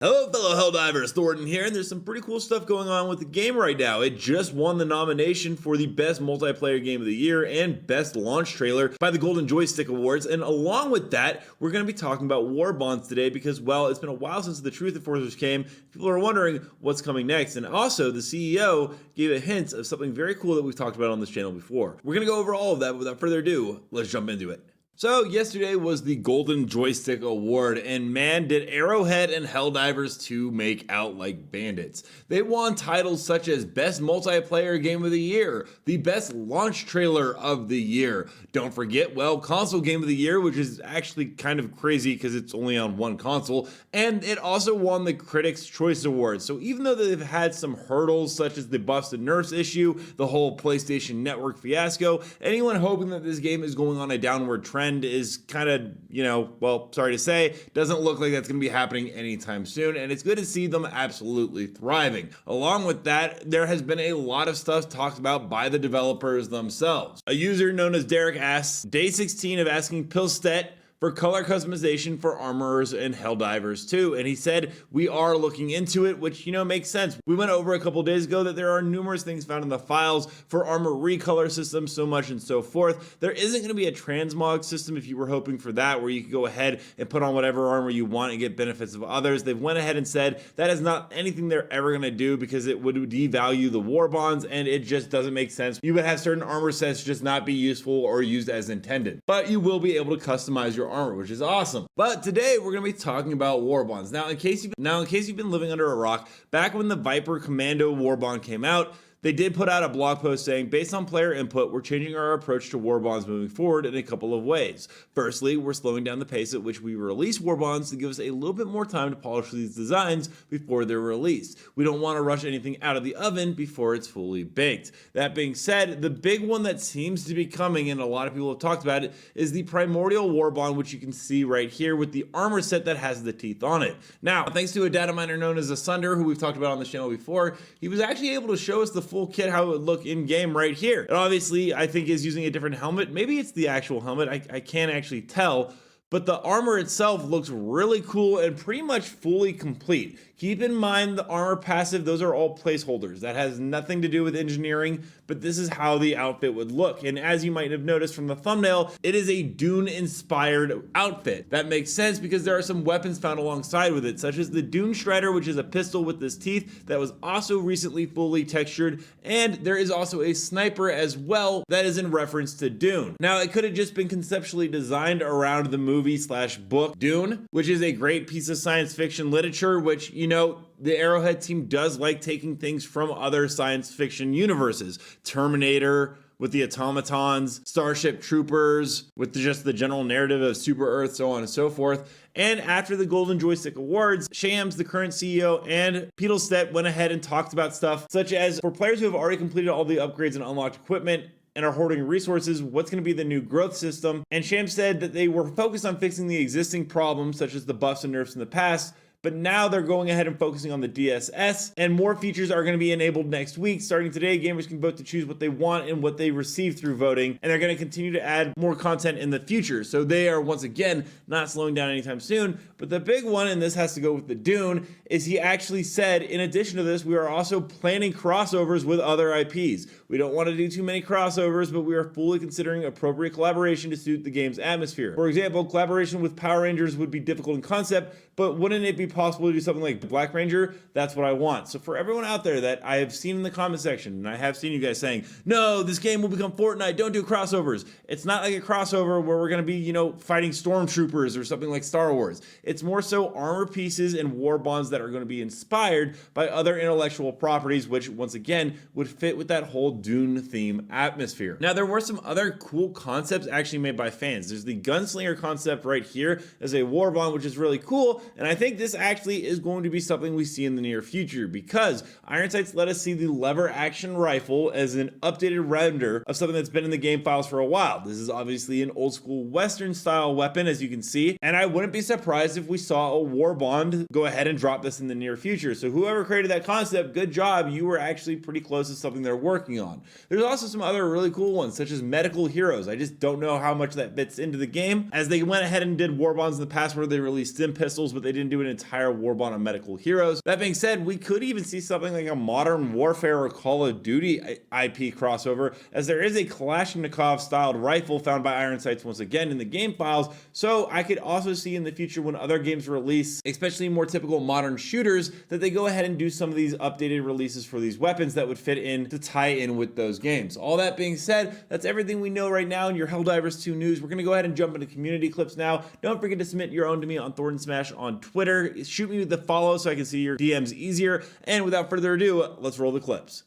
Hello fellow Helldivers, Thornton here, and there's some pretty cool stuff going on with the game right now. It just won the nomination for the Best Multiplayer Game of the Year and Best Launch Trailer by the Golden Joystick Awards, and along with that, we're going to be talking about Warbonds today because, well, it's been a while since the Truth Enforcers came. People are wondering what's coming next, and also the CEO gave a hint of something very cool that we've talked about on this channel before. We're going to go over all of that, but without further ado, let's jump into it. So yesterday was the Golden Joystick Award, and man, did Arrowhead and Helldivers 2 make out like bandits. They won titles such as Best Multiplayer Game of the Year, the Best Launch Trailer of the Year. Don't forget, well, Console Game of the Year, which is actually kind of crazy because it's only on one console, and it also won the Critics' Choice Award. So even though they've had some hurdles such as the buffs and nerfs issue, the whole PlayStation Network fiasco, anyone hoping that this game is going on a downward trend is kind of, well, sorry to say, doesn't look like that's going to be happening anytime soon, and it's good to see them absolutely thriving. Along with that, there has been a lot of stuff talked about by the developers themselves. A user known as Derek asks, day 16 of asking Pilstedt for color customization for Armorers and Helldivers 2, and he said, we are looking into it, which, makes sense. We went over a couple days ago that there are numerous things found in the files for armor recolor systems, so much and so forth. There isn't going to be a transmog system if you were hoping for that, where you could go ahead and put on whatever armor you want and get benefits of others. They've went ahead and said that is not anything they're ever going to do because it would devalue the Warbonds, and it just doesn't make sense. You would have certain armor sets just not be useful or used as intended, but you will be able to customize your armor, which is awesome. But today we're going to be talking about Warbonds. Now, in case you've been living under a rock, back when the Viper Commando Warbond came out, they did put out a blog post saying, based on player input, we're changing our approach to Warbonds moving forward in a couple of ways. Firstly, we're slowing down the pace at which we release Warbonds to give us a little bit more time to polish these designs before they're released. We don't want to rush anything out of the oven before it's fully baked. That being said, the big one that seems to be coming, and a lot of people have talked about it, is the Primordial Warbond, which you can see right here with the armor set that has the teeth on it. Now, thanks to a data miner known as Asunder, who we've talked about on the channel before, he was actually able to show us the full kit, how it would look in game right here. And obviously, I think is using a different helmet. Maybe it's the actual helmet. I can't actually tell. But the armor itself looks really cool and pretty much fully complete. Keep in mind the armor passive, those are all placeholders. That has nothing to do with engineering, but this is how the outfit would look. And as you might have noticed from the thumbnail, it is a Dune-inspired outfit. That makes sense because there are some weapons found alongside with it, such as the Dune Shredder, which is a pistol with this teeth that was also recently fully textured, and there is also a sniper as well that is in reference to Dune. Now, it could have just been conceptually designed around the movie/book Dune, which is a great piece of science fiction literature, which, the Arrowhead team does like taking things from other science fiction universes. Terminator with the automatons, Starship Troopers with just the general narrative of Super Earth, so on and so forth. And after the Golden Joystick Awards, Shams, the current CEO, and Pilstedt went ahead and talked about stuff such as, for players who have already completed all the upgrades and unlocked equipment and are hoarding resources, what's going to be the new growth system? And Shams said that they were focused on fixing the existing problems, such as the buffs and nerfs in the past, but now they're going ahead and focusing on the DSS, and more features are going to be enabled next week. Starting today, gamers can vote to choose what they want and what they receive through voting, and they're going to continue to add more content in the future. So they are, once again, not slowing down anytime soon. But the big one, and this has to go with the Dune, is he actually said, in addition to this, we are also planning crossovers with other IPs. We don't want to do too many crossovers, but we are fully considering appropriate collaboration to suit the game's atmosphere. For example, collaboration with Power Rangers would be difficult in concept, but wouldn't it be possible to do something like Black Ranger? That's what I want. So for everyone out there that I have seen in the comment section, and I have seen you guys saying, no, this game will become Fortnite, don't do crossovers. It's not like a crossover where we're going to be, fighting stormtroopers or something like Star Wars. It's more so armor pieces and Warbonds that are going to be inspired by other intellectual properties, which once again would fit with that whole Dune theme atmosphere. Now, there were some other cool concepts actually made by fans. There's the Gunslinger concept right here as a Warbond, which is really cool. And I think this actually is going to be something we see in the near future because Iron Sights let us see the lever action rifle as an updated render of something that's been in the game files for a while. This is obviously an old school Western style weapon, as you can see, and I wouldn't be surprised if we saw a Warbond go ahead and drop this in the near future. So whoever created that concept, good job. You were actually pretty close to something they're working on. There's also some other really cool ones, such as medical heroes. I just don't know how much that fits into the game, as they went ahead and did Warbonds in the past where they released stim pistols, but they didn't do an entire entire Warbond of medical heroes. That being said, we could even see something like a Modern Warfare or Call of Duty IP crossover, as there is a Kalashnikov-styled rifle found by Iron Sights once again in the game files, so I could also see in the future when other games release, especially more typical modern shooters, that they go ahead and do some of these updated releases for these weapons that would fit in to tie in with those games. All that being said, that's everything we know right now in your Helldivers 2 news. We're going to go ahead and jump into community clips now. Don't forget to submit your own to me on Thornton Smash on Twitter. Shoot me with the follow so I can see your DMs easier. And without further ado, let's roll the clips.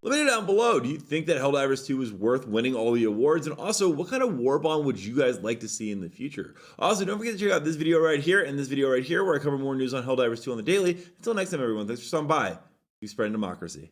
Let me know down below, do you think that Helldivers 2 is worth winning all the awards? And also, what kind of Warbond would you guys like to see in the future? Also, don't forget to check out this video right here and this video right here, where I cover more news on Helldivers 2 on the daily. Until next time, everyone, thanks for stopping by. Keep spreading democracy.